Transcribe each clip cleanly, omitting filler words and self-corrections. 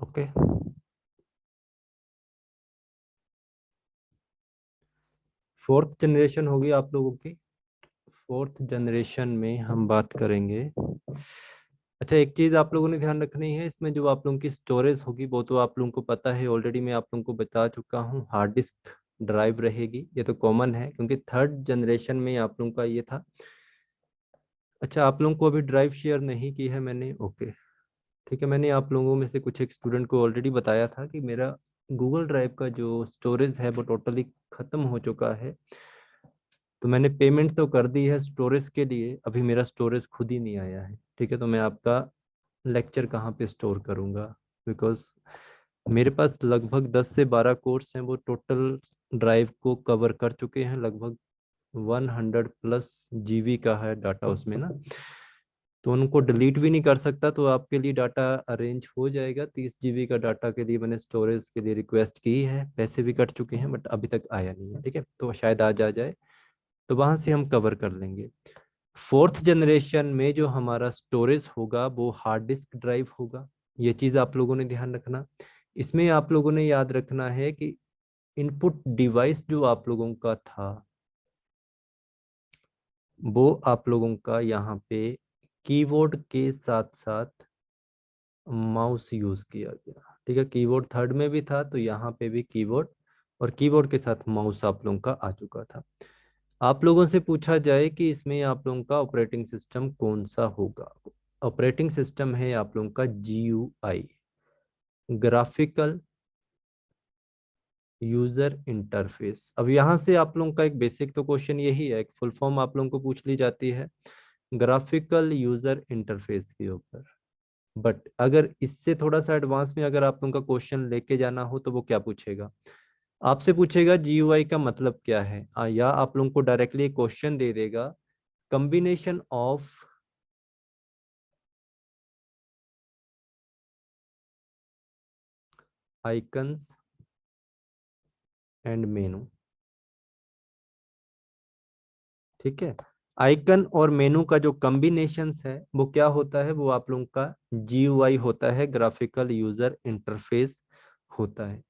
Okay. Fourth generation होगी आप लोगों की। फोर्थ जनरेशन में हम बात करेंगे। अच्छा, एक चीज आप लोगों ने ध्यान रखनी है, इसमें जो आप लोगों की स्टोरेज होगी वो तो आप लोगों को पता है ऑलरेडी, मैं आप लोगों को बता चुका हूँ, हार्ड डिस्क ड्राइव रहेगी। ये तो कॉमन है क्योंकि थर्ड जनरेशन में आप लोगों का ये था। अच्छा, आप लोगों को अभी ड्राइव शेयर नहीं की है मैंने। ओके, ठीक है। मैंने आप लोगों में से कुछ एक स्टूडेंट को ऑलरेडी बताया था कि मेरा गूगल ड्राइव का जो स्टोरेज है वो टोटली खत्म हो चुका है। तो मैंने पेमेंट तो कर दी है स्टोरेज के लिए, अभी मेरा स्टोरेज खुद ही नहीं आया है। ठीक है, तो मैं आपका लेक्चर कहाँ पे स्टोर करूँगा, बिकॉज मेरे पास लगभग 10 से 12 कोर्स हैं, वो टोटल ड्राइव को कवर कर चुके हैं। लगभग 100+ GB का है डाटा उसमें ना, तो उनको डिलीट भी नहीं कर सकता। तो आपके लिए डाटा अरेंज हो जाएगा। 30 GB का डाटा के लिए मैंने स्टोरेज के लिए रिक्वेस्ट की है, पैसे भी कट चुके हैं, बट अभी तक आया नहीं है। ठीक है, तो शायद आज आ जाए, तो वहां से हम कवर कर लेंगे। फोर्थ जनरेशन में जो हमारा स्टोरेज होगा वो हार्ड डिस्क ड्राइव होगा। ये चीज़ आप लोगों ने ध्यान रखना। इसमें आप लोगों ने याद रखना है कि इनपुट डिवाइस जो आप लोगों का था वो आप लोगों का यहाँ पे कीबोर्ड के साथ साथ माउस यूज किया गया। ठीक है, कीबोर्ड थर्ड में भी था, तो यहाँ पे भी कीबोर्ड और कीबोर्ड के साथ माउस आप लोगों का आ चुका था। आप लोगों से पूछा जाए कि इसमें आप लोगों का ऑपरेटिंग सिस्टम कौन सा होगा। ऑपरेटिंग सिस्टम है आप लोगों का GUI, ग्राफिकल यूजर इंटरफेस। अब यहाँ से आप लोगों का एक बेसिक तो क्वेश्चन यही है, एक फुल फॉर्म आप लोगों को पूछ ली जाती है ग्राफिकल यूजर इंटरफेस के ऊपर। बट अगर इससे थोड़ा सा एडवांस में अगर आप लोगों का क्वेश्चन लेके जाना हो तो वो क्या पूछेगा, आपसे पूछेगा GUI का मतलब क्या है, या आप लोगों को डायरेक्टली क्वेश्चन दे देगा कॉम्बिनेशन ऑफ आइकन्स एंड मेनू। ठीक है, आइकन और मेनू का जो कॉम्बिनेशंस है वो क्या होता है, वो आप लोगों का GUI होता है, ग्राफिकल यूजर इंटरफेस होता है।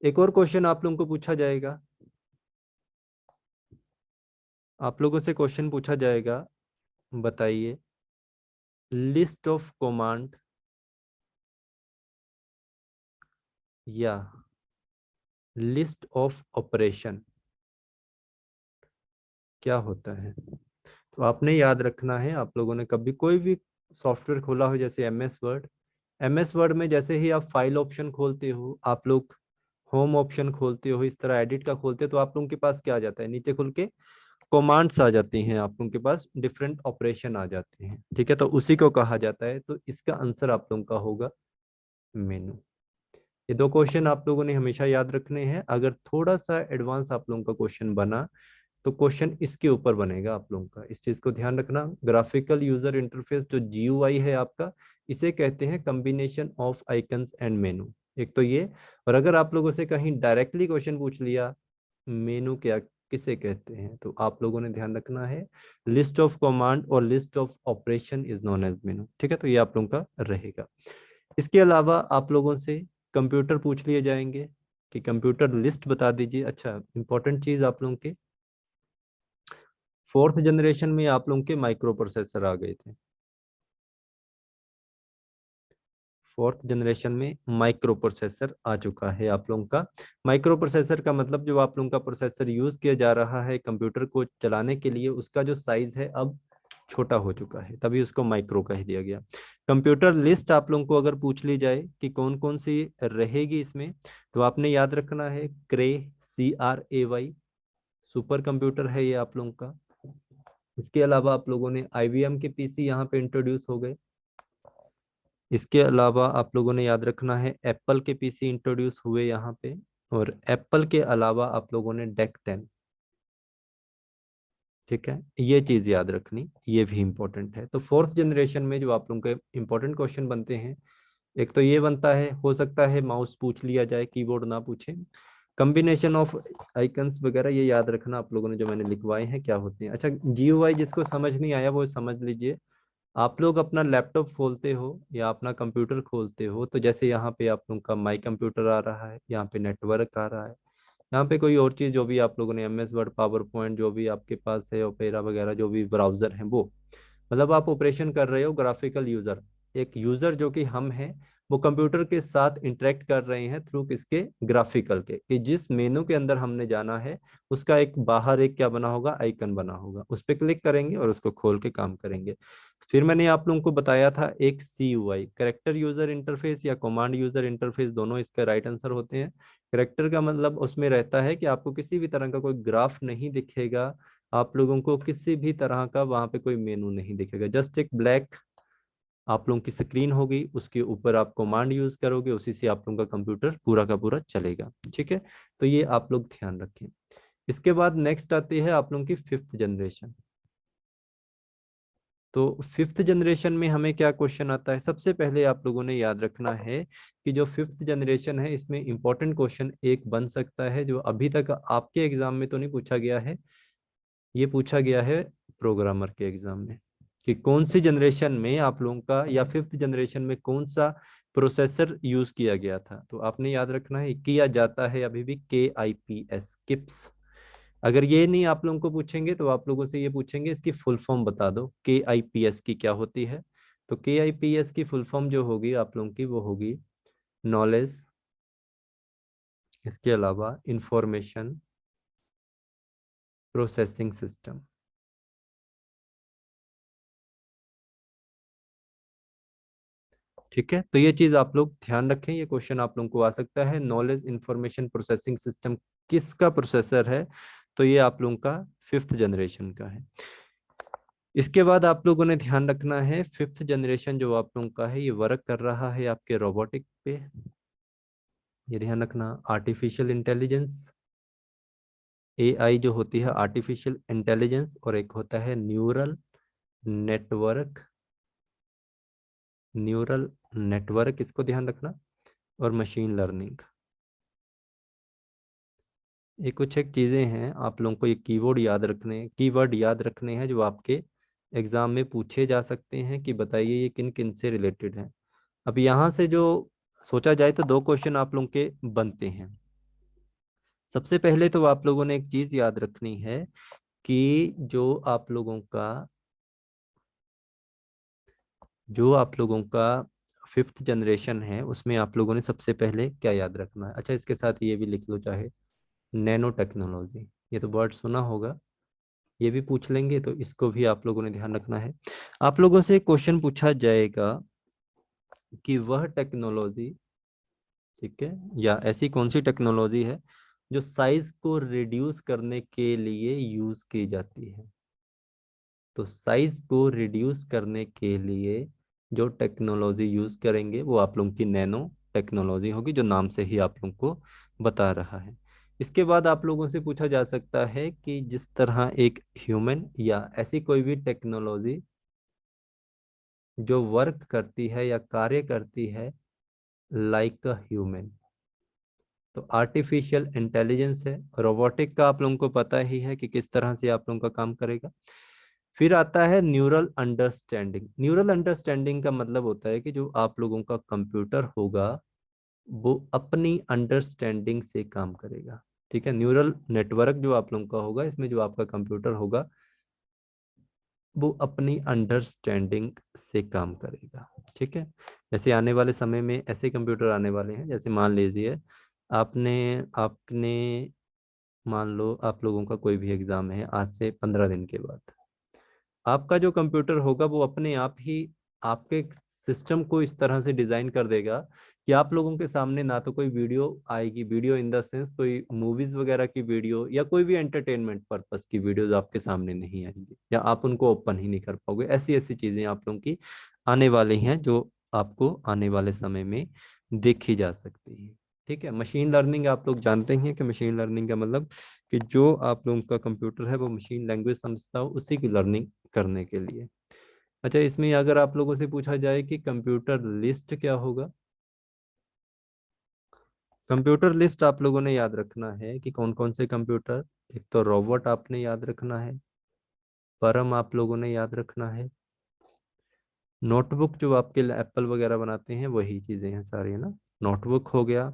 एक और क्वेश्चन आप लोगों को पूछा जाएगा, आप लोगों से क्वेश्चन पूछा जाएगा, बताइए लिस्ट ऑफ कमांड या लिस्ट ऑफ ऑपरेशन क्या होता है। तो आपने याद रखना है, आप लोगों ने कभी कोई भी सॉफ्टवेयर खोला हो जैसे MS वर्ड, MS वर्ड में जैसे ही आप फाइल ऑप्शन खोलते हो, आप लोग होम ऑप्शन खोलते हो, इस तरह एडिट का खोलते हो, तो आप लोगों के पास क्या आ जाता है, नीचे खुल के कमांड्स आ जाती हैं, आप लोगों के पास डिफरेंट ऑपरेशन आ जाते हैं। ठीक है, तो उसी को कहा जाता है। तो इसका आंसर आप लोगों का होगा मेनू। ये दो क्वेश्चन आप लोगों ने हमेशा याद रखने हैं। अगर थोड़ा सा एडवांस आप लोगों का क्वेश्चन बना तो क्वेश्चन इसके ऊपर बनेगा आप लोगों का, इस चीज को ध्यान रखना। ग्राफिकल यूजर इंटरफेस जो GUI है आपका, इसे कहते हैं कॉम्बिनेशन ऑफ आइकन्स एंड मेनू। एक तो ये, और अगर आप लोगों से कहीं डायरेक्टली क्वेश्चन पूछ लिया मेनू क्या किसे कहते हैं, तो आप लोगों ने ध्यान रखना है लिस्ट ऑफ कमांड और list of operation is known as menu. ठीक है, तो ये आप लोगों का रहेगा। इसके अलावा आप लोगों से कंप्यूटर पूछ लिए जाएंगे कि कंप्यूटर लिस्ट बता दीजिए। अच्छा, इंपॉर्टेंट चीज आप लोगों के फोर्थ जनरेशन में आप लोगों के माइक्रो प्रोसेसर आ गए थे। फोर्थ जनरेशन में माइक्रो प्रोसेसर आ चुका है आप लोगों का। माइक्रो प्रोसेसर का मतलब जो आप लोगों का प्रोसेसर यूज किया जा रहा है कंप्यूटर को चलाने के लिए, उसका जो साइज है अब छोटा हो चुका है, तभी उसको माइक्रो कह दिया गया। कंप्यूटर लिस्ट आप लोगों को अगर पूछ ली जाए कि कौन कौन सी रहेगी इसमें, तो आपने याद रखना है क्रे, CRAY, सुपर कंप्यूटर है ये आप लोगों का। इसके अलावा आप लोगों ने IBM के PC यहाँ पे इंट्रोड्यूस हो गए। इसके अलावा आप लोगों ने याद रखना है एप्पल के PC इंट्रोड्यूस हुए यहाँ पे। और एप्पल के अलावा आप लोगों ने DEC 10। ठीक है, ये चीज याद रखनी, ये भी इंपॉर्टेंट है। तो फोर्थ जनरेशन में जो आप लोगों के इंपॉर्टेंट क्वेश्चन बनते हैं, एक तो ये बनता है, हो सकता है माउस पूछ लिया जाए, कीबोर्ड ना पूछे। कॉम्बिनेशन ऑफ आइकन्स वगैरह ये याद रखना आप लोगों ने, जो मैंने लिखवाए हैं क्या होते हैं। अच्छा, GUI जिसको समझ नहीं आया वो समझ लीजिए। आप लोग अपना लैपटॉप खोलते हो या अपना कंप्यूटर खोलते हो, तो जैसे यहाँ पे आप लोगों का माई कंप्यूटर आ रहा है, यहाँ पे नेटवर्क आ रहा है, यहाँ पे कोई और चीज़ जो भी आप लोगों ने M S Word, PowerPoint जो भी आपके पास है, ओपेरा वगैरह जो भी ब्राउजर है, वो मतलब आप ऑपरेशन कर रहे हो ग्राफिकल यूजर। एक यूजर जो कि हम हैं, वो कंप्यूटर के साथ इंटरेक्ट कर रहे हैं थ्रू किसके, ग्राफिकल के, कि जिस मेनू के अंदर हमने जाना है उसका एक बाहर एक क्या बना होगा, आइकन बना होगा, उस पर क्लिक करेंगे और उसको खोल के काम करेंगे। फिर मैंने आप लोगों को बताया था एक C U I, character user interface या कमांड यूजर इंटरफेस, दोनों इसका राइट आंसर होते हैं। करेक्टर का मतलब उसमें रहता है कि आपको किसी भी तरह का कोई ग्राफ नहीं दिखेगा, आप लोगों को किसी भी तरह का वहां पे कोई मेनू नहीं दिखेगा, जस्ट एक ब्लैक आप लोगों की स्क्रीन होगी, उसके ऊपर आप कमांड यूज करोगे, उसी से आप लोगों का कंप्यूटर पूरा का पूरा चलेगा। ठीक है, तो ये आप लोग ध्यान रखें। इसके बाद नेक्स्ट आती है आप लोगों की फिफ्थ जनरेशन। तो फिफ्थ जनरेशन में हमें क्या क्वेश्चन आता है, सबसे पहले आप लोगों ने याद रखना है कि जो फिफ्थ जनरेशन है इसमें इंपॉर्टेंट क्वेश्चन एक बन सकता है, जो अभी तक आपके एग्जाम में तो नहीं पूछा गया है, ये पूछा गया है प्रोग्रामर के एग्जाम में, कि कौन सी जनरेशन में आप लोगों का, या फिफ्थ जनरेशन में कौन सा प्रोसेसर यूज किया गया था। तो आपने याद रखना है, किया जाता है अभी भी के आई पी एस, किप्स। अगर ये नहीं आप लोगों को पूछेंगे तो आप लोगों से ये पूछेंगे इसकी फुल फॉर्म बता दो, के आई पी एस की क्या होती है। तो के आई पी एस की फुल फॉर्म जो होगी आप लोगों की, वो होगी नॉलेज, इसके अलावा इंफॉर्मेशन प्रोसेसिंग सिस्टम। ठीक है, तो ये चीज आप लोग ध्यान रखें, ये क्वेश्चन आप लोगों को आ सकता है, नॉलेज इंफॉर्मेशन प्रोसेसिंग सिस्टम किसका प्रोसेसर है, तो ये आप लोगों का फिफ्थ जनरेशन का है। इसके बाद आप लोगों ने ध्यान रखना है, फिफ्थ जनरेशन जो आप लोगों का है ये वर्क कर रहा है आपके रोबोटिक पे, ये ध्यान रखना। आर्टिफिशियल इंटेलिजेंस, एआई जो होती है आर्टिफिशियल इंटेलिजेंस, और एक होता है न्यूरल नेटवर्क, न्यूरल नेटवर्क, इसको ध्यान रखना, और मशीन लर्निंग। ये कुछ एक चीज़ें हैं आप लोगों को, ये कीवर्ड याद रखने हैं जो आपके एग्जाम में पूछे जा सकते हैं, कि बताइए ये किन किन से रिलेटेड है। अब यहाँ से जो सोचा जाए तो दो क्वेश्चन आप लोगों के बनते हैं। सबसे पहले तो आप लोगों ने एक चीज याद रखनी है कि जो आप लोगों का फिफ्थ जनरेशन है उसमें आप लोगों ने सबसे पहले क्या याद रखना है। अच्छा, इसके साथ ये भी लिख लो चाहे, नैनो टेक्नोलॉजी, ये तो वर्ड सुना होगा, ये भी पूछ लेंगे, तो इसको भी आप लोगों ने ध्यान रखना है। आप लोगों से क्वेश्चन पूछा जाएगा कि वह टेक्नोलॉजी, ठीक है, या ऐसी कौन सी टेक्नोलॉजी है जो साइज को रिड्यूस करने के लिए यूज की जाती है। तो साइज को रिड्यूस करने के लिए जो टेक्नोलॉजी यूज करेंगे वो आप लोगों की नैनो टेक्नोलॉजी होगी, जो नाम से ही आप लोगों को बता रहा है। इसके बाद आप लोगों से पूछा जा सकता है कि जिस तरह एक ह्यूमन या ऐसी कोई भी टेक्नोलॉजी जो वर्क करती है या कार्य करती है लाइक अ ह्यूमन, तो आर्टिफिशियल इंटेलिजेंस है। रोबोटिक का आप लोगों को पता ही है कि किस तरह से आप लोगों का काम करेगा। फिर आता है न्यूरल अंडरस्टैंडिंग। न्यूरल अंडरस्टैंडिंग का मतलब होता है कि जो आप लोगों का कंप्यूटर होगा वो अपनी अंडरस्टैंडिंग से काम करेगा। ठीक है, न्यूरल नेटवर्क जो आप लोगों का होगा, इसमें जो आपका कंप्यूटर होगा वो अपनी अंडरस्टैंडिंग से काम करेगा। ठीक है, जैसे आने वाले समय में ऐसे कंप्यूटर आने वाले हैं, जैसे मान लीजिए आपने आपने मान लो आप लोगों का कोई भी एग्जाम है आज से 15 दिन के बाद, आपका जो कंप्यूटर होगा वो अपने आप ही आपके सिस्टम को इस तरह से डिजाइन कर देगा कि आप लोगों के सामने ना तो कोई वीडियो आएगी, वीडियो इन द सेंस कोई मूवीज वगैरह की वीडियो या कोई भी एंटरटेनमेंट पर्पस की वीडियोज आपके सामने नहीं आएंगी, या आप उनको ओपन ही नहीं कर पाओगे। ऐसी ऐसी चीजें आप लोगों की आने वाली हैं जो आपको आने वाले समय में देखी जा सकती है। ठीक है, मशीन लर्निंग आप लोग जानते हैं कि मशीन लर्निंग का मतलब कि जो आप लोगों का कंप्यूटर है वो मशीन लैंग्वेज समझता हो, उसी की लर्निंग करने के लिए। अच्छा, इसमें अगर आप लोगों से पूछा जाए कि कंप्यूटर लिस्ट क्या होगा, कंप्यूटर लिस्ट आप लोगों ने याद रखना है कि कौन कौन से कंप्यूटर, एक तो रोबोट आपने याद रखना है, परम आप लोगों ने याद रखना है, नोटबुक जो आपके एप्पल वगैरह बनाते हैं वही चीज़ें हैं सारी, है ना। नोटबुक हो गया,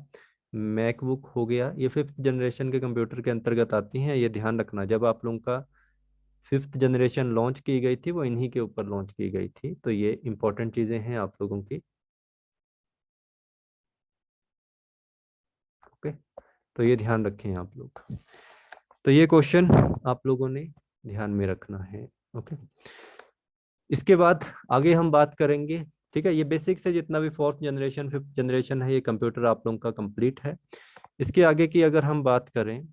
मैकबुक हो गया, ये फिफ्थ जनरेशन के कंप्यूटर के अंतर्गत आती हैं। ये ध्यान रखना, जब आप लोगों का फिफ्थ जनरेशन लॉन्च की गई थी वो इन्हीं के ऊपर लॉन्च की गई थी, तो ये इंपॉर्टेंट चीज़ें हैं आप लोगों की। ओके, तो ये ध्यान रखें आप लोग। तो ये क्वेश्चन आप लोगों ने ध्यान में रखना है। ओके, इसके बाद आगे हम बात करेंगे। ठीक है, ये बेसिक से जितना भी फोर्थ जनरेशन फिफ्थ जनरेशन है ये कंप्यूटर आप लोगों का कंप्लीट है। इसके आगे की अगर हम बात करें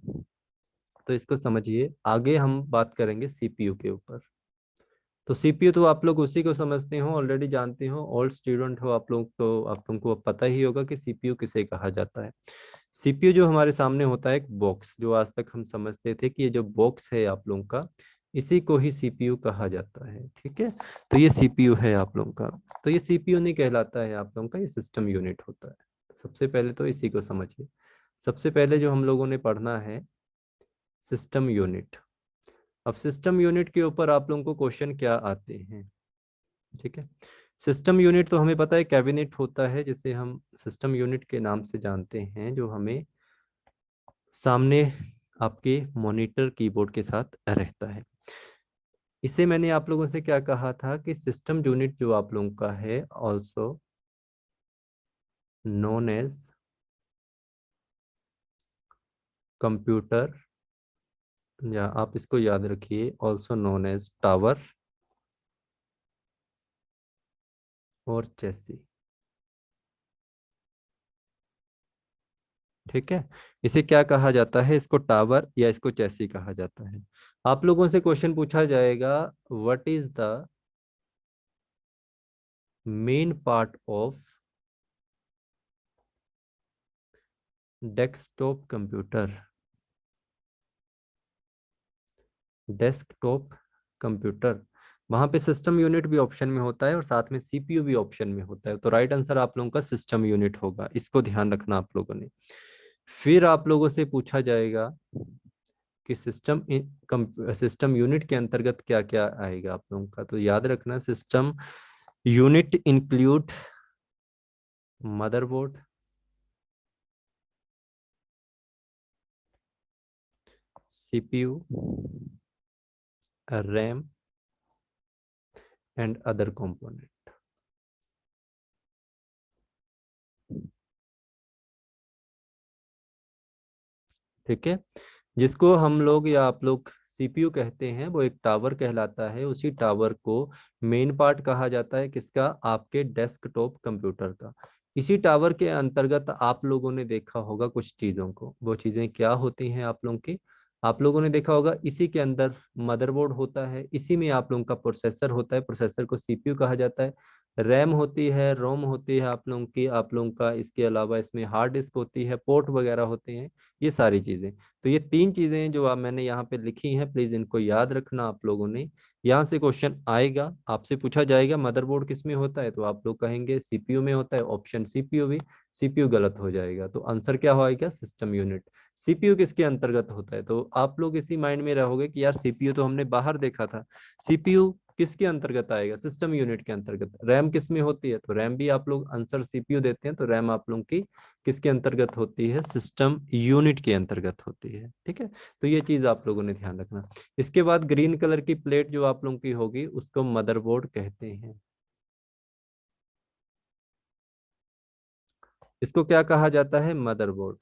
तो इसको समझिए, आगे हम बात करेंगे सीपीयू के ऊपर। तो सीपीयू तो आप लोग उसी को समझते हो, ऑलरेडी जानते हो, ओल्ड स्टूडेंट हो आप लोग तो आप तुमको पता ही होगा कि सीपीयू किसे कहा जाता है। सीपीयू जो हमारे सामने होता है एक बॉक्स, जो आज तक हम समझते थे कि ये जो बॉक्स है आप लोगों का, इसी को ही सीपीयू कहा जाता है। ठीक है, तो ये सीपीयू है आप लोगों का। तो ये सीपीयू नहीं कहलाता है आप लोगों का, ये सिस्टम यूनिट होता है। सबसे पहले तो इसी को समझिए। सबसे पहले जो हम लोगों ने पढ़ना है सिस्टम यूनिट। अब सिस्टम यूनिट के ऊपर आप लोगों को क्वेश्चन क्या आते हैं। ठीक है, सिस्टम यूनिट तो हमें पता है कैबिनेट होता है, जिसे हम सिस्टम यूनिट के नाम से जानते हैं, जो हमें सामने आपके मॉनिटर कीबोर्ड के साथ रहता है। इसे मैंने आप लोगों से क्या कहा था कि सिस्टम यूनिट जो आप लोगों का है ऑल्सो नोन एज कंप्यूटर, या आप इसको याद रखिए ऑल्सो नोन एज टावर और चेसी। ठीक है, इसे क्या कहा जाता है, इसको टावर या इसको चेसी कहा जाता है। आप लोगों से क्वेश्चन पूछा जाएगा, what is the main part of desktop computer. Desktop computer, वहां पे सिस्टम यूनिट भी ऑप्शन में होता है और साथ में सीपीयू भी ऑप्शन में होता है, तो राइट आंसर आप लोगों का सिस्टम यूनिट होगा। इसको ध्यान रखना आप लोगों ने। फिर आप लोगों से पूछा जाएगा कि सिस्टम यूनिट के अंतर्गत क्या क्या आएगा आप लोगों का, तो याद रखना system unit include motherboard, CPU, RAM and other component. ठीक है, जिसको हम लोग या आप लोग सीपीयू कहते हैं, वो एक टावर कहलाता है। उसी टावर को मेन पार्ट कहा जाता है, किसका, आपके डेस्कटॉप कंप्यूटर का। इसी टावर के अंतर्गत आप लोगों ने देखा होगा कुछ चीज़ों को, वो चीज़ें क्या होती हैं आप लोगों की, आप लोगों ने देखा होगा इसी के अंदर मदरबोर्ड होता है, इसी में आप लोगों का प्रोसेसर होता है, प्रोसेसर को सीपीयू कहा जाता है। रैम होती है, रोम होती है आप लोगों की, आप लोगों का इसके अलावा इसमें हार्ड डिस्क होती है, पोर्ट वगैरह होते हैं, ये सारी चीज़ें। तो ये तीन चीजें जो आप मैंने यहाँ पे लिखी हैं, प्लीज इनको याद रखना आप लोगों ने। यहाँ से क्वेश्चन आएगा, आपसे पूछा जाएगा मदरबोर्ड किस में होता है, तो आप लोग कहेंगे सीपीयू में होता है, ऑप्शन सीपीयू भी। सीपीयू गलत हो जाएगा, तो आंसर क्या होगा, सिस्टम यूनिट। सीपीयू किसके अंतर्गत होता है, तो आप लोग इसी माइंड में रहोगे कि यार सीपीयू तो हमने बाहर देखा था, सीपीयू किसके अंतर्गत आएगा, सिस्टम यूनिट के अंतर्गत। रैम किस में होती है, तो रैम भी आप लोग आंसर सीपीयू देते हैं, तो रैम आप लोगों की किसके अंतर्गत होती है, सिस्टम यूनिट के अंतर्गत होती है। ठीक है, तो ये चीज आप लोगों ने ध्यान रखना। इसके बाद ग्रीन कलर की प्लेट जो आप लोगों की होगी उसको मदरबोर्ड कहते हैं। इसको क्या कहा जाता है, motherboard.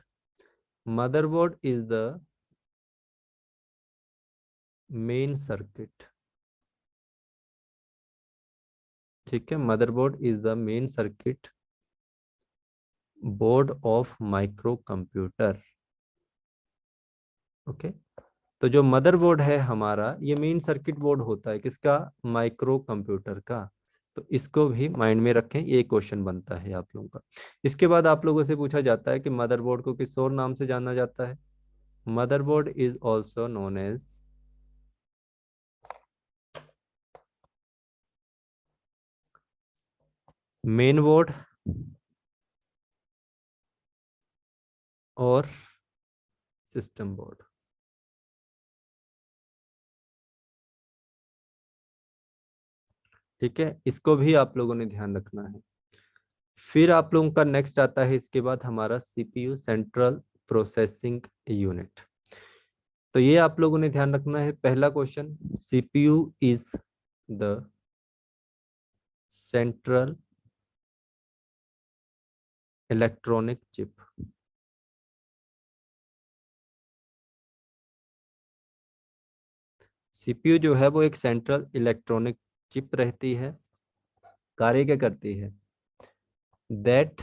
Motherboard is the main circuit. ठीक है, motherboard is the main circuit board of micro computer. Okay, तो जो मदरबोर्ड है हमारा, ये मेन सर्किट बोर्ड होता है किसका, माइक्रो कंप्यूटर का। तो इसको भी माइंड में रखें, ये क्वेश्चन बनता है आप लोगों का। इसके बाद आप लोगों से पूछा जाता है कि मदरबोर्ड को किस और नाम से जाना जाता है। Motherboard is also known as main board और सिस्टम बोर्ड। ठीक है, इसको भी आप लोगों ने ध्यान रखना है। फिर आप लोगों का नेक्स्ट आता है इसके बाद हमारा सीपीयू, सेंट्रल प्रोसेसिंग यूनिट। तो ये आप लोगों ने ध्यान रखना है। पहला question, CPU is the central electronic chip. CPU जो है वो एक सेंट्रल इलेक्ट्रॉनिक चिप रहती है। कार्य क्या करती है? दैट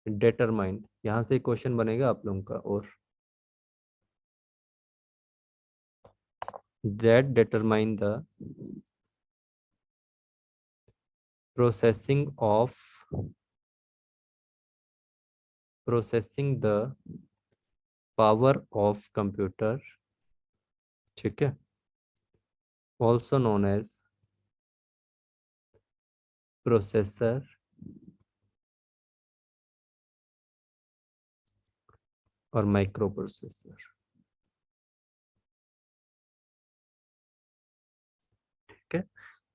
डिटरमाइन, यहां से क्वेश्चन बनेगा आप लोगों का, और that determine the processing of processing the power of computer, ठीक है, ऑल्सो नोन एज प्रोसेसर और माइक्रो प्रोसेसर। ठीक है,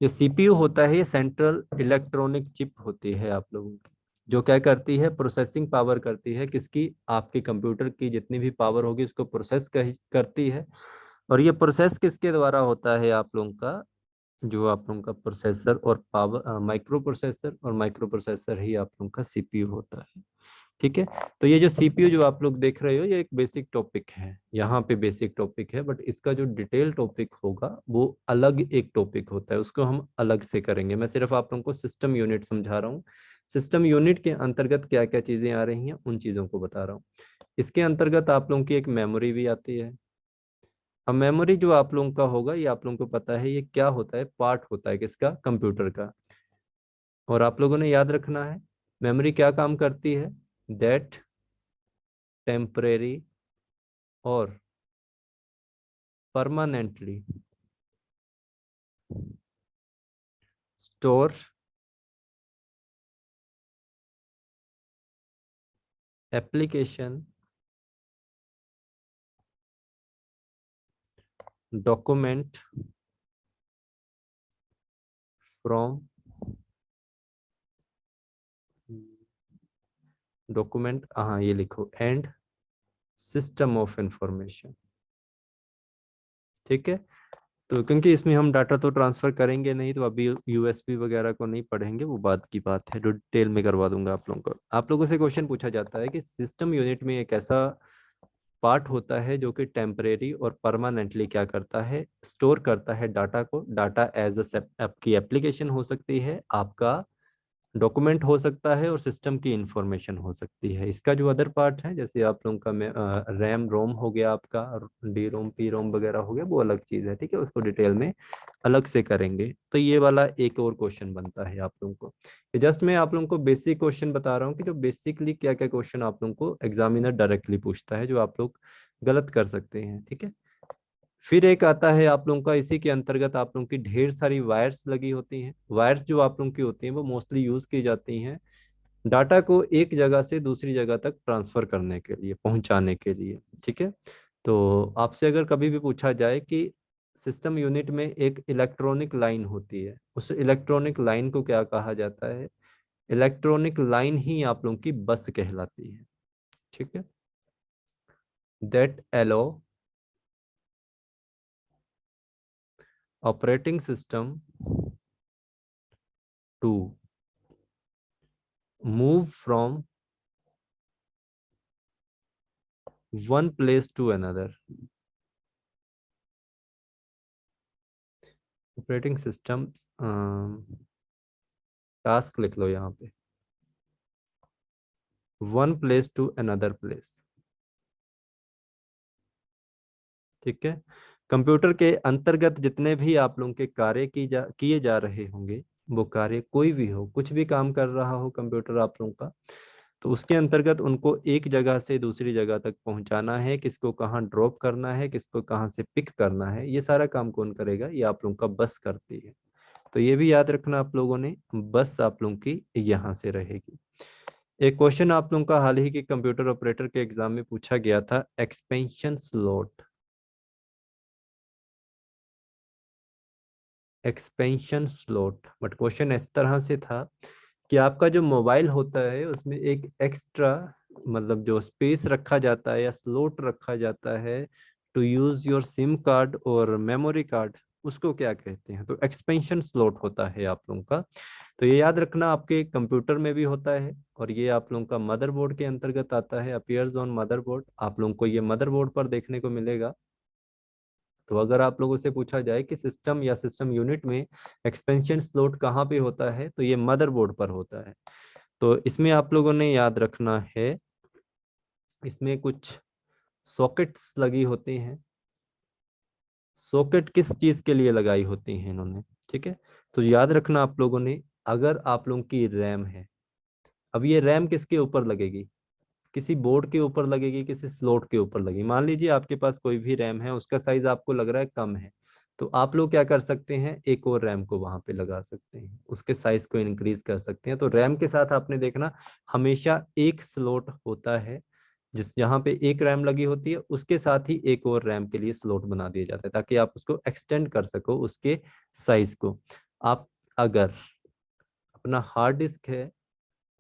जो सीपीयू होता है ये सेंट्रल इलेक्ट्रॉनिक चिप होती है आप लोगों की, जो क्या करती है? प्रोसेसिंग पावर करती है किसकी? आपके कंप्यूटर की जितनी भी पावर होगी उसको प्रोसेस करती है। और ये प्रोसेस किसके द्वारा होता है आप लोगों का? जो आप लोगों का प्रोसेसर और पावर, माइक्रो प्रोसेसर, और माइक्रो प्रोसेसर ही आप लोगों का सीपीयू होता है। ठीक है, तो ये जो सीपीयू जो आप लोग देख रहे हो ये एक बेसिक टॉपिक है, यहाँ पे बेसिक टॉपिक है, बट इसका जो डिटेल टॉपिक होगा वो अलग एक टॉपिक होता है, उसको हम अलग से करेंगे। मैं सिर्फ आप लोगों को सिस्टम यूनिट समझा रहा हूँ। सिस्टम यूनिट के अंतर्गत क्या क्या चीजें आ रही हैं उन चीजों को बता रहा हूँ। इसके अंतर्गत आप लोगों की एक मेमोरी भी आती है। अब मेमोरी जो आप लोगों का होगा ये आप लोगों को पता है ये क्या होता है? पार्ट होता है किसका? कंप्यूटर का। और आप लोगों ने याद रखना है मेमोरी क्या काम करती है? दैट टेम्परेरी और permanently store application, document from document, हाँ ये लिखो, एंड सिस्टम ऑफ इंफॉर्मेशन। ठीक है, तो क्योंकि इसमें हम डाटा तो ट्रांसफर करेंगे नहीं, तो अभी यूएसबी वगैरह को नहीं पढ़ेंगे, वो बाद की बात है, जो डिटेल में करवा दूंगा आप लोगों को। आप लोगों से क्वेश्चन पूछा जाता है कि सिस्टम यूनिट में एक ऐसा पार्ट होता है जो कि टेम्परेरी और परमानेंटली क्या करता है? स्टोर करता है डाटा को। डाटा एज आपकी एप्लीकेशन हो सकती है, आपका डॉक्यूमेंट हो सकता है, और सिस्टम की इंफॉर्मेशन हो सकती है। इसका जो अदर पार्ट है, जैसे आप लोगों का रैम रोम हो गया, आपका डी रोम पी रोम वगैरह हो गया, वो अलग चीज़ है। ठीक है, उसको डिटेल में अलग से करेंगे। तो ये वाला एक और क्वेश्चन बनता है आप लोगों को। जस्ट मैं आप लोगों को बेसिक क्वेश्चन बता रहा हूँ कि जो बेसिकली क्या क्या क्वेश्चन आप लोगों को एग्जामिनर डायरेक्टली पूछता है, जो आप लोग गलत कर सकते हैं। ठीक है, फिर एक आता है आप लोगों का, इसी के अंतर्गत आप लोगों की ढेर सारी वायर्स लगी होती हैं। वायर्स जो आप लोगों की होती हैं वो मोस्टली यूज की जाती हैं डाटा को एक जगह से दूसरी जगह तक ट्रांसफर करने के लिए, पहुंचाने के लिए। ठीक है, तो आपसे अगर कभी भी पूछा जाए कि सिस्टम यूनिट में एक इलेक्ट्रॉनिक लाइन होती है, उस इलेक्ट्रॉनिक लाइन को क्या कहा जाता है? इलेक्ट्रॉनिक लाइन ही आप लोगों की बस कहलाती है। ठीक है, that allow operating system to move from one place to another। Operating system task लिख लो यहाँ पे, one place to another place. ठीक है, कंप्यूटर के अंतर्गत जितने भी आप लोगों के कार्य किए जा रहे होंगे, वो कार्य कोई भी हो, कुछ भी काम कर रहा हो कंप्यूटर आप लोगों का, तो उसके अंतर्गत उनको एक जगह से दूसरी जगह तक पहुंचाना है, किसको कहाँ ड्रॉप करना है, किसको कहाँ से पिक करना है, ये सारा काम कौन करेगा? ये आप लोगों का बस करती है। तो ये भी याद रखना आप लोगों ने, बस आप लोगों की यहाँ से रहेगी। एक क्वेश्चन आप लोगों का हाल ही के कंप्यूटर ऑपरेटर के एग्जाम में पूछा गया था, expansion slot. Expansion slot. But question इस तरह से था कि आपका जो मोबाइल होता है उसमें एक एक्स्ट्रा मतलब जो स्पेस रखा जाता है या स्लॉट रखा जाता है to use your sim card और मेमोरी कार्ड, उसको क्या कहते हैं? तो एक्सपेंशन स्लॉट होता है आप लोगों का। तो ये याद रखना, आपके कंप्यूटर में भी होता है और ये आप लोगों का मदरबोर्ड के अंतर्गत आता है, अपीयर्स ऑन मदरबोर्ड। आप लोगों को ये मदरबोर्ड पर देखने को मिलेगा। तो अगर आप लोगों से पूछा जाए कि सिस्टम या सिस्टम यूनिट में एक्सपेंशन स्लॉट कहाँ पे होता है, तो ये मदरबोर्ड पर होता है। तो इसमें आप लोगों ने याद रखना है, इसमें कुछ सॉकेट्स लगी होती हैं। सॉकेट किस चीज के लिए लगाई होती हैं इन्होंने? ठीक है, तो याद रखना आप लोगों ने, अगर आप लोगों की रैम है, अब ये रैम किसके ऊपर लगेगी? किसी बोर्ड के ऊपर लगेगी, किसी स्लॉट के ऊपर लगेगी। मान लीजिए आपके पास कोई भी रैम है, उसका साइज आपको लग रहा है कम है, तो आप लोग क्या कर सकते हैं, एक और रैम को वहां पे लगा सकते हैं, उसके साइज को इंक्रीज कर सकते हैं। तो रैम के साथ आपने देखना हमेशा एक स्लॉट होता है, जिस जहाँ पे एक रैम लगी होती है उसके साथ ही एक और रैम के लिए स्लॉट बना दिया जाता है, ताकि आप उसको एक्सटेंड कर सको उसके साइज को। आप अगर अपना हार्ड डिस्क है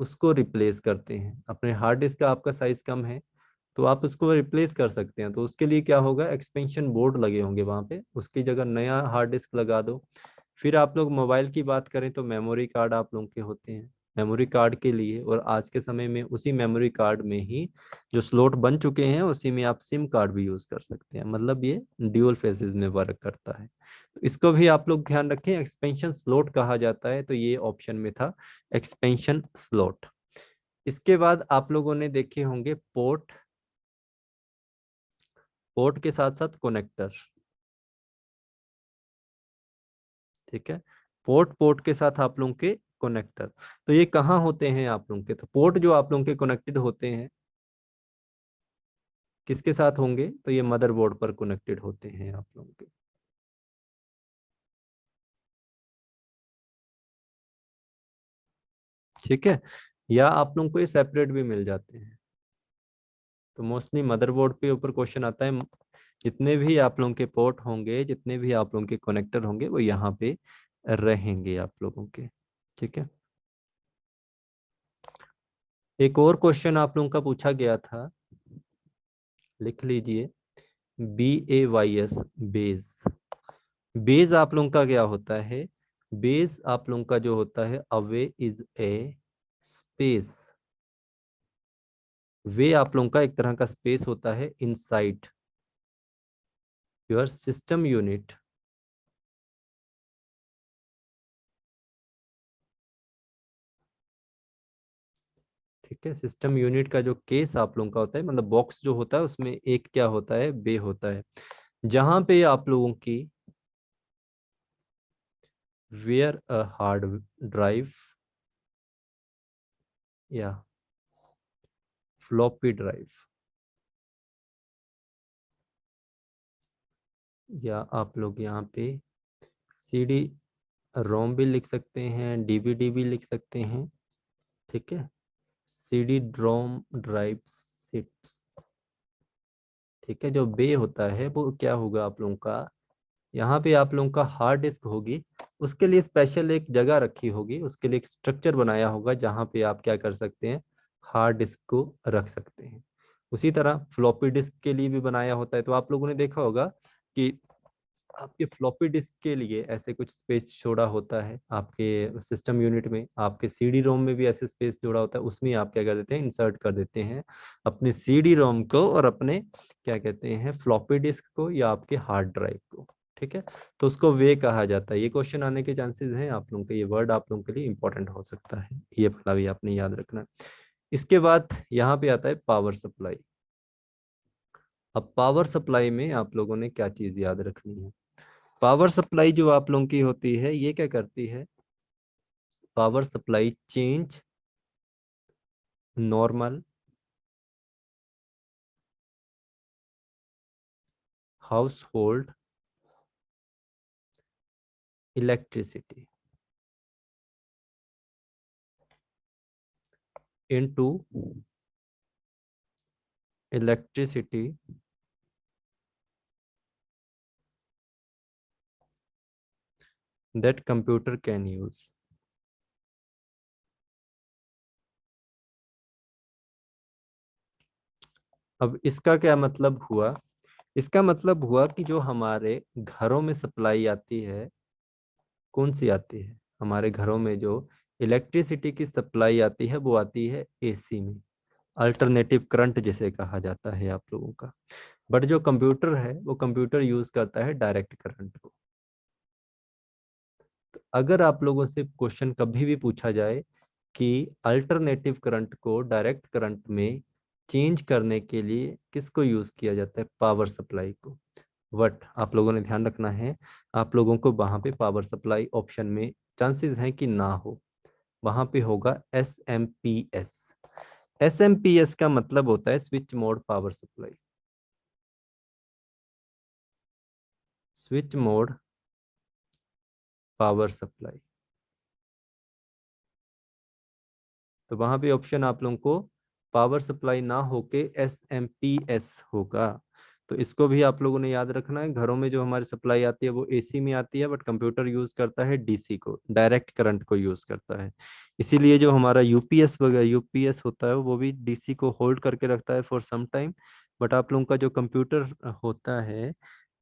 उसको रिप्लेस करते हैं, अपने हार्ड डिस्क का आपका साइज कम है तो आप उसको रिप्लेस कर सकते हैं, तो उसके लिए क्या होगा, एक्सपेंशन बोर्ड लगे होंगे वहां पे, उसकी जगह नया हार्ड डिस्क लगा दो। फिर आप लोग मोबाइल की बात करें तो मेमोरी कार्ड आप लोगों के होते हैं। मेमोरी कार्ड के लिए, और आज के समय में उसी मेमोरी कार्ड में ही जो स्लॉट बन चुके हैं उसी में आप सिम कार्ड भी यूज कर सकते हैं, मतलब ये ड्यूअल फेसेस में वर्क करता है। तो इसको भी आप लोग ध्यान रखें, एक्सपेंशन स्लॉट कहा जाता है, तो ये ऑप्शन में था एक्सपेंशन स्लॉट। इसके बाद आप लोगों ने देखे होंगे पोर्ट, पोर्ट के साथ साथ कनेक्टर। ठीक है, पोर्ट, पोर्ट के साथ आप लोगों के कनेक्टर। तो ये कहाँ होते हैं आप लोगों के? तो पोर्ट जो आप लोगों के कनेक्टेड होते हैं किसके साथ होंगे, तो ये मदरबोर्ड पर कनेक्टेड होते हैं आप लोगों के। ठीक है, या आप लोगों को ये सेपरेट भी मिल जाते हैं। तो मोस्टली मदरबोर्ड पे ऊपर क्वेश्चन आता है, जितने भी आप लोगों के पोर्ट होंगे, जितने भी आप लोगों के कनेक्टर होंगे वो यहाँ पे रहेंगे आप लोगों के। ठीक है, एक और क्वेश्चन आप लोगों का पूछा गया था, लिख लीजिए, BAYS, बेस। बेस आप लोगों का क्या होता है? बेस आप लोगों का जो होता है, अवे इज ए स्पेस। वे आप लोगों का एक तरह का स्पेस होता है इनसाइड योर सिस्टम यूनिट। ठीक है, सिस्टम यूनिट का जो केस आप लोगों का होता है, मतलब बॉक्स जो होता है उसमें एक क्या होता है, बे होता है, जहां पे आप लोगों की वेयर अ हार्ड ड्राइव या फ्लॉपी ड्राइव, या आप लोग यहाँ पे CD रोम भी लिख सकते हैं, DVD भी लिख सकते हैं। ठीक है, CD रोम ड्राइव सिप्स। ठीक है, जो बे होता है वो क्या होगा आप लोगों का, यहाँ पे आप लोगों का हार्ड डिस्क होगी, उसके लिए स्पेशल एक जगह रखी होगी, उसके लिए एक स्ट्रक्चर बनाया होगा जहाँ पे आप क्या कर सकते हैं, हार्ड डिस्क को रख सकते हैं। उसी तरह फ्लॉपी डिस्क के लिए भी बनाया होता है। तो आप लोगों ने देखा होगा कि आपके फ्लॉपी डिस्क के लिए ऐसे कुछ स्पेस छोड़ा होता है, आपके सिस्टम यूनिट में आपके CD रोम में भी ऐसे स्पेस जोड़ा होता है, उसमें आप क्या कर देते हैं, इंसर्ट कर देते हैं अपने CD रोम को और अपने क्या कहते हैं, फ्लॉपी डिस्क को या आपके हार्ड ड्राइव को। ठीक है, तो उसको वे कहा जाता है। ये क्वेश्चन आने के चांसेस हैं आप लोगों के, ये वर्ड आप लोगों के लिए इंपॉर्टेंट हो सकता है, ये वाला भी आपने याद रखना है। इसके बाद यहाँ पे आता है पावर सप्लाई। अब पावर सप्लाई में आप लोगों ने क्या चीज याद रखनी है? पावर सप्लाई जो आप लोगों की होती है ये क्या करती है, power supply change normal house hold electricity into electricity that computer can use. अब इसका क्या मतलब हुआ? इसका मतलब हुआ कि जो हमारे घरों में सप्लाई आती है, कौन सी आती है? हमारे घरों में जो इलेक्ट्रिसिटी की सप्लाई आती है वो आती है एसी में, अल्टरनेटिव करंट जिसे कहा जाता है आप लोगों का। बट जो कंप्यूटर है वो कंप्यूटर यूज करता है डायरेक्ट करंट को। तो अगर आप लोगों से क्वेश्चन कभी भी पूछा जाए कि अल्टरनेटिव करंट को डायरेक्ट करंट में चेंज करने के लिए किसको यूज किया जाता है? पावर सप्लाई को। बट आप लोगों ने ध्यान रखना है, आप लोगों को वहां पे पावर सप्लाई ऑप्शन में चांसेस हैं कि ना हो। वहां पे होगा SMPS। SMPS का मतलब होता है switch mode power supply. Switch mode power supply. तो वहां पे ऑप्शन आप लोगों को पावर सप्लाई ना होके SMPS होगा। तो इसको भी आप लोगों ने याद रखना है। घरों में जो हमारी सप्लाई आती है वो एसी में आती है, बट कंप्यूटर यूज करता है डीसी को, डायरेक्ट करंट को यूज करता है। इसीलिए जो हमारा यूपीएस वगैरह यूपीएस होता है वो भी डीसी को होल्ड करके रखता है फॉर सम टाइम। बट आप लोगों का जो कंप्यूटर होता है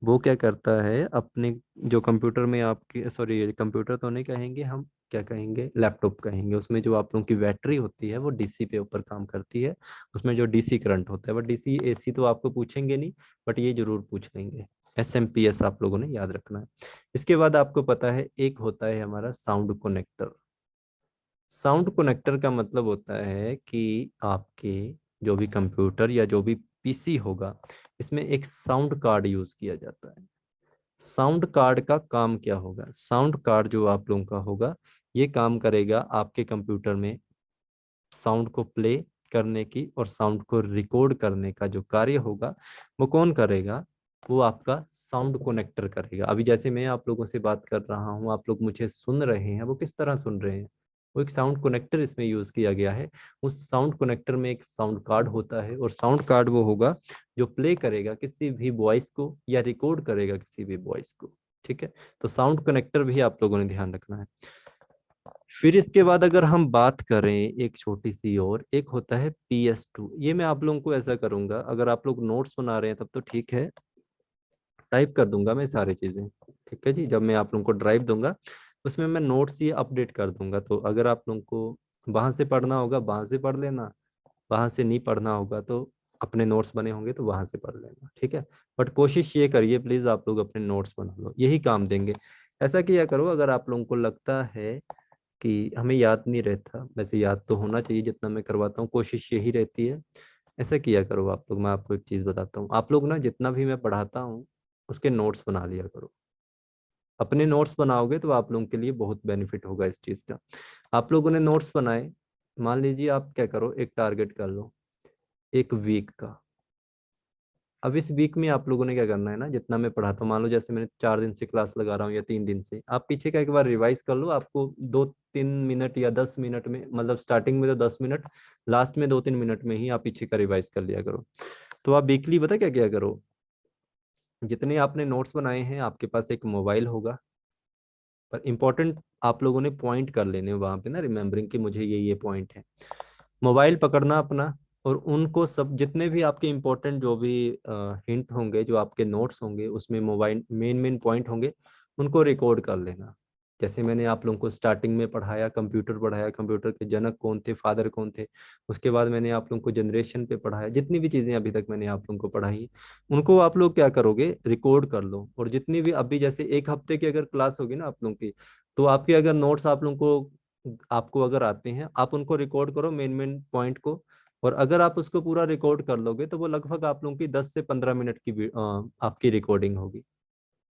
वो क्या करता है, अपने जो कंप्यूटर में आपके, सॉरी कंप्यूटर तो नहीं कहेंगे हम, क्या कहेंगे, लैपटॉप कहेंगे, उसमें जो आप लोगों की बैटरी होती है वो डीसी पे ऊपर काम करती है। उसमें जो डीसी करंट होता है, बट डीसी एसी तो आपको पूछेंगे नहीं, बट ये जरूर पूछ लेंगे। SMPS आप लोगों ने याद रखना है। इसके बाद आपको पता है एक होता है हमारा साउंड कनेक्टर। साउंड कनेक्टर का मतलब होता है कि आपके जो भी कंप्यूटर या जो भी पीसी होगा, इसमें एक साउंड कार्ड यूज किया जाता है। साउंड कार्ड का काम क्या होगा? साउंड कार्ड जो आप लोगों का होगा, ये काम करेगा आपके कंप्यूटर में साउंड को प्ले करने की और साउंड को रिकॉर्ड करने का जो कार्य होगा वो कौन करेगा? वो आपका साउंड कनेक्टर करेगा। अभी जैसे मैं आप लोगों से बात कर रहा हूँ, आप लोग मुझे सुन रहे हैं, वो किस तरह सुन रहे हैं? वो एक साउंड कनेक्टर इसमें यूज किया गया है। उस साउंड कनेक्टर में एक साउंड कार्ड होता है, और साउंड कार्ड वो होगा जो प्ले करेगा किसी भी वॉइस को या रिकॉर्ड करेगा किसी भी वॉइस को। ठीक है, तो साउंड कनेक्टर भी आप लोगों ने ध्यान रखना है। फिर इसके बाद अगर हम बात करें एक छोटी सी और, एक होता है PS2। ये मैं आप लोगों को ऐसा करूंगा, अगर आप लोग नोट्स बना रहे हैं तब तो ठीक है, टाइप कर दूंगा मैं सारी चीजें। ठीक है जी, जब मैं आप लोगों को ड्राइव दूंगा उसमें मैं नोट्स ये अपडेट कर दूंगा। तो अगर आप लोगों को वहां से पढ़ना होगा वहां से पढ़ लेना, वहां से नहीं पढ़ना होगा तो अपने नोट्स बने होंगे तो वहां से पढ़ लेना। ठीक है, बट कोशिश ये करिए प्लीज आप लोग अपने नोट्स बना लो, यही काम देंगे। ऐसा किया करो, अगर आप लोगों को लगता है कि हमें याद नहीं रहता, वैसे याद तो होना चाहिए, जितना मैं करवाता हूँ कोशिश यही रहती है। ऐसा किया करो आप लोग, मैं आपको एक चीज़ बताता हूँ, आप लोग ना जितना भी मैं पढ़ाता हूँ उसके नोट्स बना लिया करो। अपने नोट्स बनाओगे तो आप लोगों के लिए बहुत बेनिफिट होगा इस चीज़ का। आप लोगों ने नोट्स बनाए, मान लीजिए आप क्या करो, एक टारगेट कर लो एक वीक का। अब इस वीक में आप लोगों ने क्या करना है ना, जितना मैं पढ़ाता हूँ, मान लो जैसे मैंने 4 दिन से क्लास लगा रहा हूँ या 3 दिन से, आप पीछे का एक बार रिवाइज कर लो। आपको 2-3 मिनट या 10 मिनट में, मतलब स्टार्टिंग में तो 10 मिनट, लास्ट में 2-3 मिनट में ही आप पीछे का रिवाइज कर लिया करो। तो आप वीकली पता क्या क्या करो, जितने आपने नोट्स बनाए हैं आपके पास एक मोबाइल होगा, पर इंपॉर्टेंट आप लोगों ने पॉइंट कर लेने वहां पे ना, रिमेम्बरिंग कि मुझे ये पॉइंट है। मोबाइल पकड़ना अपना, और उनको सब जितने भी आपके इंपॉर्टेंट जो भी हिंट होंगे, जो आपके नोट्स होंगे उसमें मोबाइल मेन मेन पॉइंट होंगे, उनको रिकॉर्ड कर लेना। जैसे मैंने आप लोगों को स्टार्टिंग में पढ़ाया, कंप्यूटर पढ़ाया, कंप्यूटर के जनक कौन थे, फादर कौन थे। उसके बाद मैंने आप लोगों को जनरेशन पे पढ़ाया, जितनी भी चीज़ें अभी तक मैंने आप लोगों को पढ़ाई उनको आप लोग क्या करोगे, रिकॉर्ड कर लो। और जितनी भी अभी जैसे एक हफ्ते की अगर क्लास होगी ना आप लोगों की, तो आपके अगर नोट्स आप लोगों को, आपको अगर आते हैं, आप उनको रिकॉर्ड करो मेन मेन पॉइंट को। और अगर आप उसको पूरा रिकॉर्ड कर लोगे तो वो लगभग आप लोगों की 10 से 15 मिनट की आपकी रिकॉर्डिंग होगी।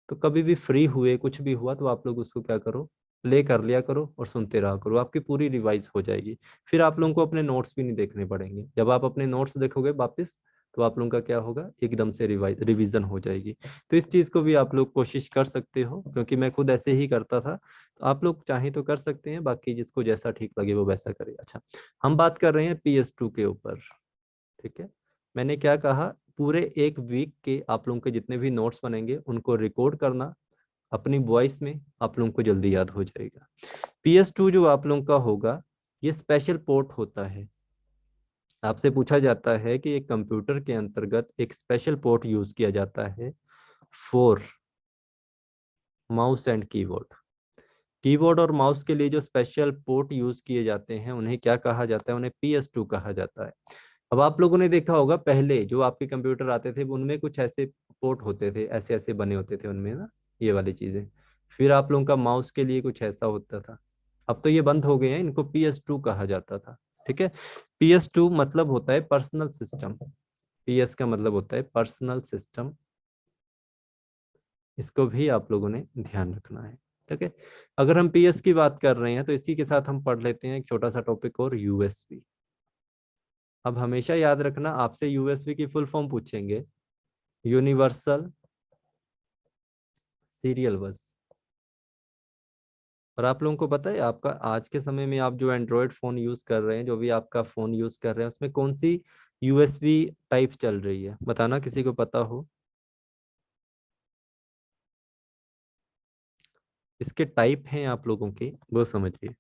तो कभी भी फ्री हुए कुछ भी हुआ तो आप लोग उसको क्या करो, प्ले कर लिया करो और सुनते रहा करो, आपकी पूरी रिवाइज हो जाएगी। फिर आप लोगों को अपने नोट्स भी नहीं देखने पड़ेंगे। जब आप अपने नोट्स देखोगे वापस, तो आप लोगों का क्या होगा, एकदम से रिवीजन हो जाएगी। तो इस चीज़ को भी आप लोग कोशिश कर सकते हो, क्योंकि मैं खुद ऐसे ही करता था। तो आप लोग चाहें तो कर सकते हैं, बाकी जिसको जैसा ठीक लगे वो वैसा करे। अच्छा, हम बात कर रहे हैं PS2 के ऊपर। ठीक है, मैंने क्या कहा, पूरे एक वीक के आप लोगों के जितने भी नोट्स बनेंगे उनको रिकॉर्ड करना, अपनी वॉइस में आप लोगों को जल्दी याद हो जाएगा। PS2 जो आप लोगों का होगा, ये स्पेशल पोर्ट होता है। आपसे पूछा जाता है कि एक कंप्यूटर के अंतर्गत एक स्पेशल पोर्ट यूज किया जाता है for mouse and keyboard. Keyboard और माउस के लिए जो स्पेशल पोर्ट यूज किए जाते हैं उन्हें क्या कहा जाता है? उन्हें PS2 कहा जाता है। अब आप लोगों ने देखा होगा पहले जो आपके कंप्यूटर आते थे उनमें कुछ ऐसे पोर्ट होते थे, ऐसे ऐसे बने होते थे उनमें ना, ये वाली चीजें। फिर आप लोगों का माउस के लिए कुछ ऐसा होता था। अब तो ये बंद हो गए हैं, इनको PS2 कहा जाता था। ठीक है। PS2 मतलब होता है पर्सनल सिस्टम। PS का मतलब होता है पर्सनल सिस्टम। इसको भी आप लोगों ने ध्यान रखना है। ठीक है। अगर हम PS की बात कर रहे हैं तो इसी के साथ हम पढ़ लेते हैं एक छोटा सा टॉपिक और, USB। अब हमेशा याद रखना, आपसे USB की फुल फॉर्म पूछेंगे, यूनिवर्सल सीरियल बस। और आप लोगों को पता है आपका आज के समय में आप जो एंड्रॉयड फोन यूज कर रहे हैं, जो भी आपका फोन यूज कर रहे हैं, उसमें कौन सी USB टाइप चल रही है? बताना किसी को पता हो। इसके टाइप हैं आप लोगों के, वो समझिए।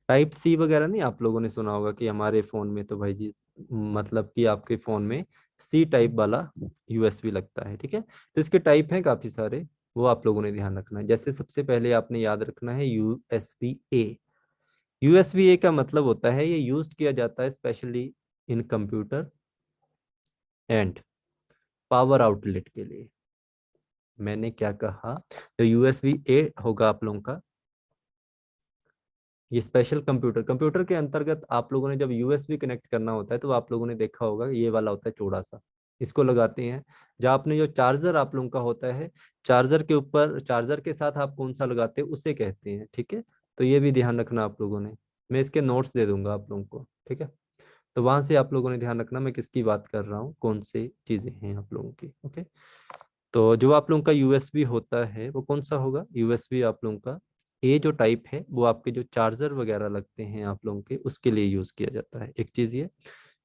टाइप C वगैरह नहीं आप लोगों ने सुना होगा कि हमारे फोन में तो भाई जी, मतलब कि आपके फोन में C टाइप वाला USB लगता है। ठीक है। तो इसके टाइप हैं काफी सारे, वो आप लोगों ने ध्यान रखना है। जैसे सबसे पहले आपने याद रखना है USB-A। USB-A का मतलब होता है ये यूज किया जाता है specially in computer and power outlet के लिए। मैंने क्या कहा? तो USB-A होगा आप लोगों का, ये स्पेशल कंप्यूटर कंप्यूटर के अंतर्गत आप लोगों ने जब USB कनेक्ट करना होता है तो आप लोगों ने देखा होगा ये वाला होता है चौड़ा सा, इसको लगाते हैं। जहाँ आपने जो चार्जर आप लोगों का होता है, चार्जर के ऊपर, चार्जर के साथ आप कौन सा लगाते हैं उसे कहते हैं। ठीक है। तो ये भी ध्यान रखना आप लोगों ने, मैं इसके नोट्स दे दूंगा आप लोगों को। ठीक है। तो वहां से आप लोगों ने ध्यान रखना मैं किसकी बात कर रहा हूँ, कौन सी चीजें हैं आप लोगों की। ओके। तो जो आप लोगों का USB होता है वो कौन सा होगा? USB आप लोगों का ए जो टाइप है वो आपके जो चार्जर वगैरह लगते हैं आप लोगों के, उसके लिए यूज किया जाता है। एक चीज ये।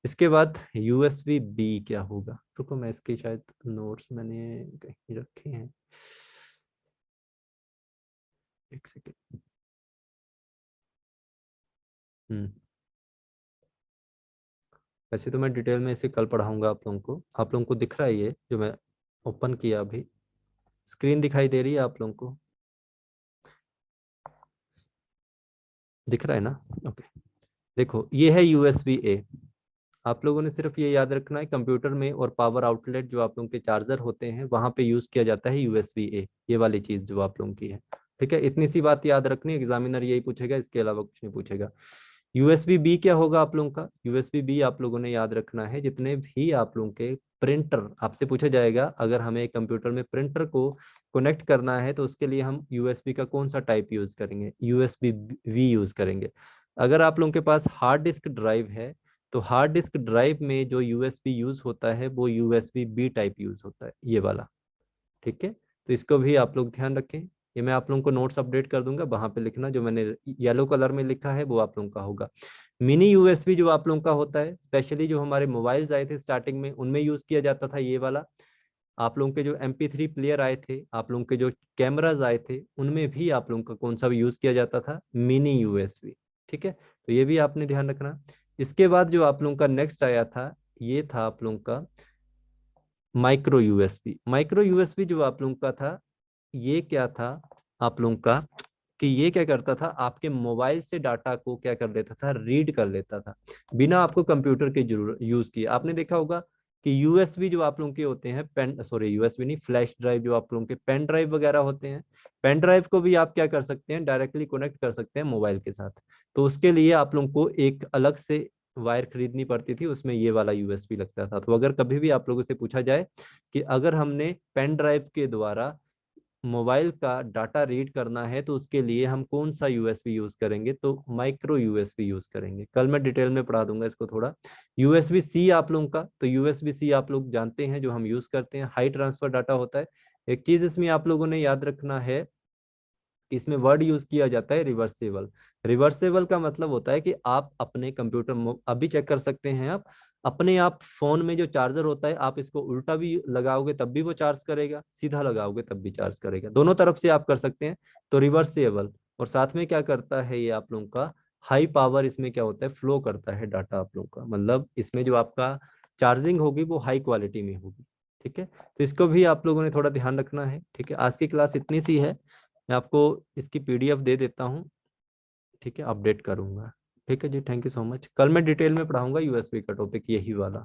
इसके बाद USB-B क्या होगा? रुको, मैं इसके शायद नोट्स मैंने कहीं रखे हैं, एक सेकेंड। हम्म। वैसे तो मैं डिटेल में इसे कल पढ़ाऊंगा आप लोगों को। आप लोगों को दिख रहा है ये जो मैं ओपन किया अभी, स्क्रीन दिखाई दे रही है आप लोगों को? दिख रहा है ना? ओके। देखो ये है USB-A। आप लोगों ने सिर्फ ये याद रखना है कंप्यूटर में और पावर आउटलेट जो आप लोगों के चार्जर होते हैं वहां पे यूज किया जाता है USB-A, ये वाली चीज जो आप लोगों की है। ठीक है। इतनी सी बात याद रखनी, एग्जामिनर यही पूछेगा, इसके अलावा कुछ नहीं पूछेगा। USB-B क्या होगा आप लोगों का? USB-B आप लोगों ने याद रखना है जितने भी आप लोगों के प्रिंटर, आपसे पूछा जाएगा अगर हमें कंप्यूटर में प्रिंटर को कनेक्ट करना है तो उसके लिए हम USB का कौन सा टाइप यूज करेंगे? USB-V यूज करेंगे। अगर आप लोगों के पास हार्ड डिस्क ड्राइव है तो हार्ड डिस्क ड्राइव में जो USB यूज होता है वो USB-B टाइप यूज होता है, ये वाला। ठीक है। तो इसको भी आप लोग ध्यान रखें। ये मैं आप लोगों को नोट्स अपडेट कर दूंगा, वहां पे लिखना, जो मैंने येलो कलर में लिखा है वो आप लोगों का होगा। मिनी USB जो आप लोगों का होता है, स्पेशली जो हमारे मोबाइल्स आए थे स्टार्टिंग में उनमें यूज किया जाता था ये वाला। आप लोगों के जो MP3 प्लेयर आए थे, आप लोगों के जो कैमराज आए थे, उनमें भी आप लोगों का कौन सा भी यूज किया जाता था? Mini USB। ठीक है। तो ये भी आपने ध्यान रखना। इसके बाद जो आप लोगों का नेक्स्ट आया था, ये था आप लोगों का माइक्रो USB। माइक्रो USB जो आप लोगों का था, ये क्या था आप लोगों का, कि ये क्या करता था, आपके मोबाइल से डाटा को क्या कर लेता था? रीड कर लेता था, बिना आपको कंप्यूटर की जरूरत यूज किए। आपने देखा होगा कि USB जो आप लोगों के होते हैं, पेन, सॉरी USB नहीं, फ्लैश ड्राइव जो आप लोगों के पेन ड्राइव वगैरह होते हैं, पेन ड्राइव को भी आप क्या कर सकते हैं? डायरेक्टली कनेक्ट कर सकते हैं मोबाइल के साथ। तो उसके लिए आप लोगों को एक अलग से वायर खरीदनी पड़ती थी, उसमें ये वाला USB लगता था। तो अगर कभी भी आप लोगों से पूछा जाए कि अगर हमने पेन ड्राइव के द्वारा मोबाइल का डाटा रीड करना है तो उसके लिए हम कौन सा USB यूज करेंगे, तो माइक्रो USB यूज करेंगे। कल मैं डिटेल में पढ़ा दूंगा इसको थोड़ा। USB-C आप लोगों का, तो USB-C आप लोग जानते हैं जो हम यूज करते हैं, हाई ट्रांसफर डाटा होता है। एक चीज इसमें आप लोगों ने याद रखना है कि इसमें वर्ड यूज किया जाता है रिवर्सेबल। रिवर्सेबल का मतलब होता है कि आप अपने कंप्यूटर, अभी चेक कर सकते हैं आप, अपने आप फोन में जो चार्जर होता है, आप इसको उल्टा भी लगाओगे तब भी वो चार्ज करेगा, सीधा लगाओगे तब भी चार्ज करेगा, दोनों तरफ से आप कर सकते हैं। तो रिवर्सेबल, और साथ में क्या करता है ये आप लोगों का, हाई पावर इसमें क्या होता है, फ्लो करता है डाटा आप लोगों का, मतलब इसमें जो आपका चार्जिंग होगी वो हाई क्वालिटी में होगी। ठीक है, तो इसको भी आप लोगों ने थोड़ा ध्यान रखना है। ठीक है, आज की क्लास इतनी सी है, मैं आपको इसकी पीडीएफ दे देता हूँ। ठीक है, अपडेट करूंगा। ठीक है जी, थैंक यू सो मच। कल मैं डिटेल में पढ़ाऊंगा यूएसबी का टॉपिक, यही वाला।